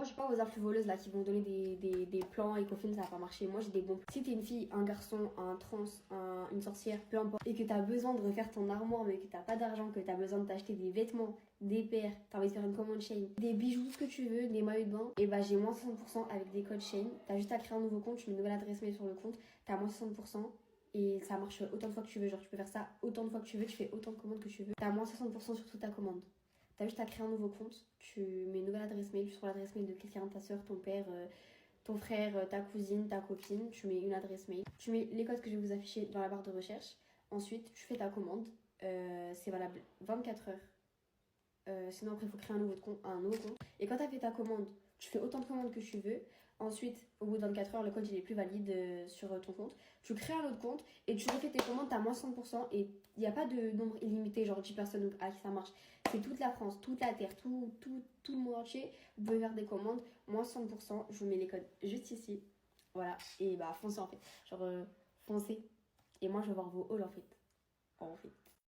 Moi, je suis pas aux influx voleuses là qui vont donner des plans et qu'au final ça va pas marcher. Moi, j'ai des bons plans. Si t'es une fille, un garçon, un trans, une sorcière, peu importe, et que t'as besoin de refaire ton armoire mais que t'as pas d'argent, que t'as besoin de t'acheter des vêtements, des paires, t'as envie de faire une commande Shein, des bijoux, ce que tu veux, des maillots de bain, et bah j'ai moins 60% avec des codes Shein. T'as juste à créer un nouveau compte, tu mets une nouvelle adresse mail sur le compte, t'as moins 60%. Et ça marche autant de fois que tu veux, genre tu peux faire ça autant de fois que tu veux, tu fais autant de commandes que tu veux. T'as moins 60% sur toute ta commande. T'as juste à créer un nouveau compte, tu mets une nouvelle adresse mail sur l'adresse mail de quelqu'un, ta soeur, ton père, ton frère, ta cousine, ta copine, tu mets une adresse mail. Tu mets les codes que je vais vous afficher dans la barre de recherche. Ensuite, tu fais ta commande. C'est valable 24 heures. Sinon après il faut créer un nouveau compte. Et quand tu as fait ta commande, tu fais autant de commandes que tu veux. Ensuite, au bout de 24 heures, le code il est plus valide sur ton compte. Tu crées un autre compte et tu refais tes commandes, tu as moins 100%. Et il n'y a pas de nombre illimité, genre 10 personnes à qui ça marche. C'est toute la France, toute la Terre, tout le monde entier. Vous pouvez faire des commandes, moins 100%. Je vous mets les codes juste ici. Voilà. Et bah foncez en fait. Genre foncez. Et moi je vais voir vos hauls en fait. En fait.